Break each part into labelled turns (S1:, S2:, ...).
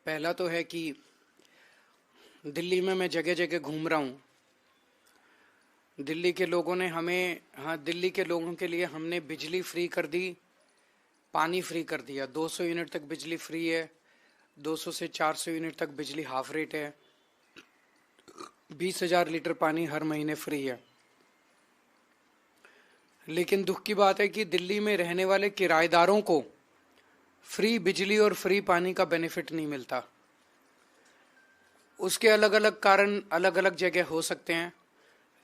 S1: पहला तो है कि दिल्ली में मैं जगह जगह घूम रहा हूँ। दिल्ली के लोगों ने दिल्ली के लोगों के लिए हमने बिजली फ्री कर दी, पानी फ्री कर दिया। 200 यूनिट तक बिजली फ्री है, 200 से 400 यूनिट तक बिजली हाफ रेट है, 20,000 लीटर पानी हर महीने फ्री है। लेकिन दुख की बात है कि दिल्ली में रहने वाले किराएदारों को फ्री बिजली और फ्री पानी का बेनिफिट नहीं मिलता। उसके अलग अलग कारण अलग अलग जगह हो सकते हैं,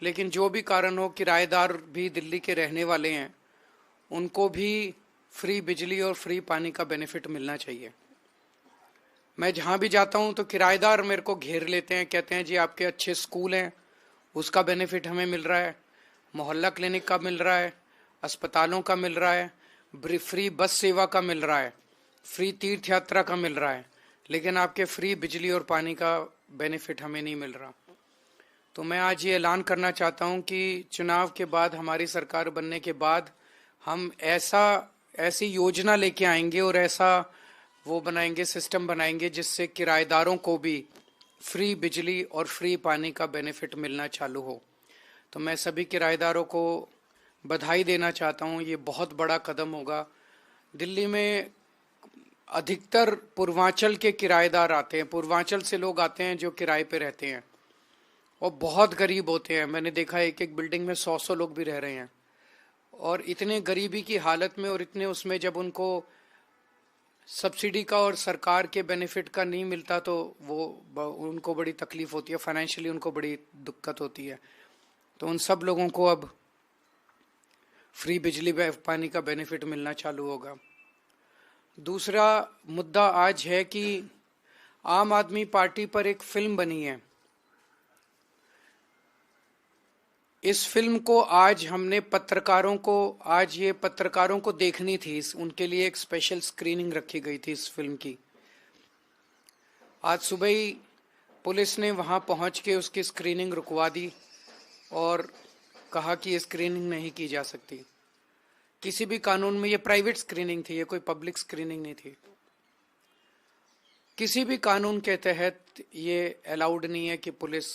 S1: लेकिन जो भी कारण हो, किराएदार भी दिल्ली के रहने वाले हैं, उनको भी फ्री बिजली और फ्री पानी का बेनिफिट मिलना चाहिए। मैं जहाँ भी जाता हूँ तो किराएदार मेरे को घेर लेते हैं, कहते हैं जी आपके अच्छे स्कूल हैं, उसका बेनिफिट हमें मिल रहा है, मोहल्ला क्लिनिक का मिल रहा है, अस्पतालों का मिल रहा है, फ्री बस सेवा का मिल रहा है, फ्री तीर्थ यात्रा का मिल रहा है, लेकिन आपके फ्री बिजली और पानी का बेनिफिट हमें नहीं मिल रहा। तो मैं आज ये ऐलान करना चाहता हूँ कि चुनाव के बाद, हमारी सरकार बनने के बाद, हम ऐसी योजना लेके आएंगे और ऐसा वो बनाएंगे, सिस्टम बनाएंगे जिससे किराएदारों को भी फ्री बिजली और फ्री पानी का बेनिफिट मिलना चालू हो। तो मैं सभी किराएदारों को बधाई देना चाहता हूँ। ये बहुत बड़ा कदम होगा। दिल्ली में अधिकतर पूर्वांचल के किराएदार आते हैं, पूर्वांचल से लोग आते हैं जो किराए पे रहते हैं और बहुत गरीब होते हैं। मैंने देखा है एक एक बिल्डिंग में 100-100 लोग भी रह रहे हैं, और इतने गरीबी की हालत में और इतने उसमें जब उनको सब्सिडी का और सरकार के बेनिफिट का नहीं मिलता तो उनको बड़ी तकलीफ होती है, फाइनेंशियली उनको बड़ी दिक्कत होती है। तो उन सब लोगों को अब फ्री बिजली पानी का बेनिफिट मिलना चालू होगा। दूसरा मुद्दा आज है कि आम आदमी पार्टी पर एक फिल्म बनी है। इस फिल्म को आज ये पत्रकारों को देखनी थी, उनके लिए एक स्पेशल स्क्रीनिंग रखी गई थी इस फिल्म की। आज सुबह ही पुलिस ने वहां पहुंच के उसकी स्क्रीनिंग रुकवा दी और कहा कि ये स्क्रीनिंग नहीं की जा सकती। किसी भी कानून में, ये प्राइवेट स्क्रीनिंग थी, ये कोई पब्लिक स्क्रीनिंग नहीं थी। किसी भी कानून के तहत ये अलाउड नहीं है कि पुलिस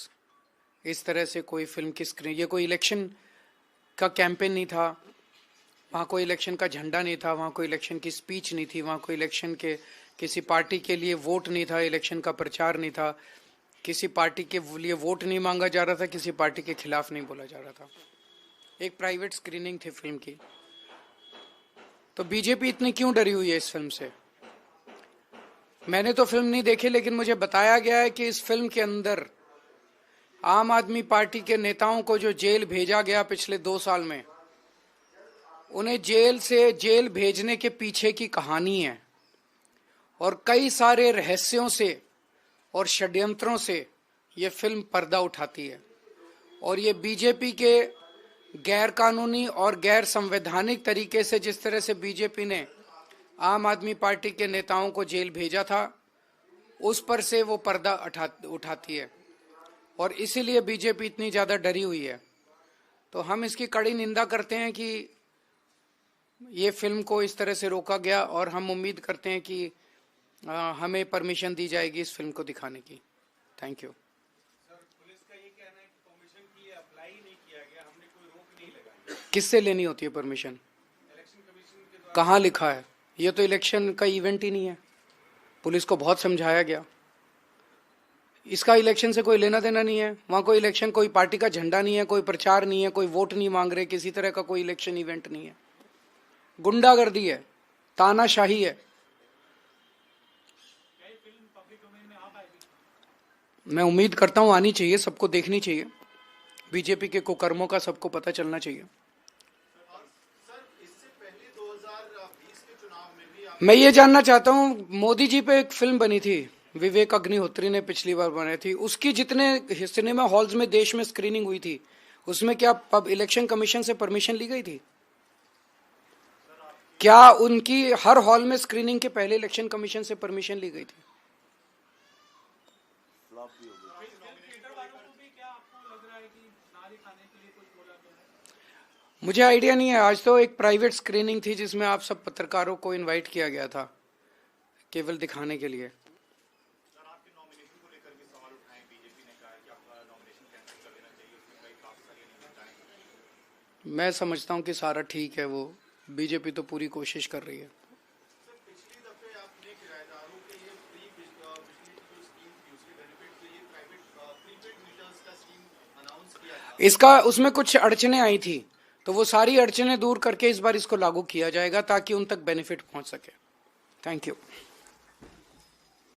S1: इस तरह से कोई फिल्म की स्क्रीन। ये कोई इलेक्शन का कैंपेन नहीं था, वहाँ कोई इलेक्शन का झंडा नहीं था, वहाँ कोई इलेक्शन की स्पीच नहीं थी, वहाँ कोई इलेक्शन के किसी पार्टी के लिए वोट नहीं था, इलेक्शन का प्रचार नहीं था, किसी पार्टी के लिए वोट नहीं मांगा जा रहा था, किसी पार्टी के खिलाफ नहीं बोला जा रहा था। एक प्राइवेट स्क्रीनिंग थी फिल्म की। तो बीजेपी इतनी क्यों डरी हुई है इस फिल्म से? मैंने तो फिल्म नहीं देखी, लेकिन मुझे बताया गया है कि इस फिल्म के अंदर आम आदमी पार्टी के नेताओं को जो जेल भेजा गया पिछले 2 साल में, उन्हें जेल भेजने के पीछे की कहानी है, और कई सारे रहस्यों से और षड्यंत्रों से ये फिल्म पर्दा उठाती है। और ये बीजेपी के गैर कानूनी और गैर संवैधानिक तरीके से, जिस तरह से बीजेपी ने आम आदमी पार्टी के नेताओं को जेल भेजा था, उस पर से वो पर्दा उठाती है, और इसीलिए बीजेपी इतनी ज्यादा डरी हुई है। तो हम इसकी कड़ी निंदा करते हैं कि ये फिल्म को इस तरह से रोका गया, और हम उम्मीद करते हैं कि हमें परमिशन दी जाएगी इस फिल्म को दिखाने की। Thank you. किससे लेनी होती है परमिशन? कहाँ लिखा है? ये तो इलेक्शन का इवेंट ही नहीं है। पुलिस को बहुत समझाया गया, इसका इलेक्शन से कोई लेना देना नहीं है। वहां कोई इलेक्शन, कोई पार्टी का झंडा नहीं है, कोई प्रचार नहीं है, कोई वोट नहीं मांग रहे, किसी तरह का कोई इलेक्शन इवेंट नहीं है। गुंडागर्दी है, तानाशाही है। मैं उम्मीद करता हूं आनी चाहिए, सबको देखनी चाहिए। बीजेपी के कुकर्मों का सबको पता चलना चाहिए। मैं ये जानना चाहता हूं, मोदी जी पे एक फिल्म बनी थी, विवेक अग्निहोत्री ने पिछली बार बनाई थी, उसकी जितने सिनेमा हॉल्स में देश में स्क्रीनिंग हुई थी, उसमें क्या इलेक्शन कमीशन से परमिशन ली गई थी? क्या उनकी हर हॉल में स्क्रीनिंग के पहले इलेक्शन कमीशन से परमिशन ली गई थी? मुझे आइडिया नहीं है। आज तो एक प्राइवेट स्क्रीनिंग थी जिसमें आप सब पत्रकारों को इनवाइट किया गया था केवल दिखाने के लिए। मैं समझता हूँ कि सारा ठीक है, वो बीजेपी तो पूरी कोशिश कर रही है। इसका उसमें कुछ अड़चने आई थी, तो वो सारी अड़चने दूर करके इस बार इसको लागू किया जाएगा ताकि उन तक बेनिफिट पहुंच सके। Thank you.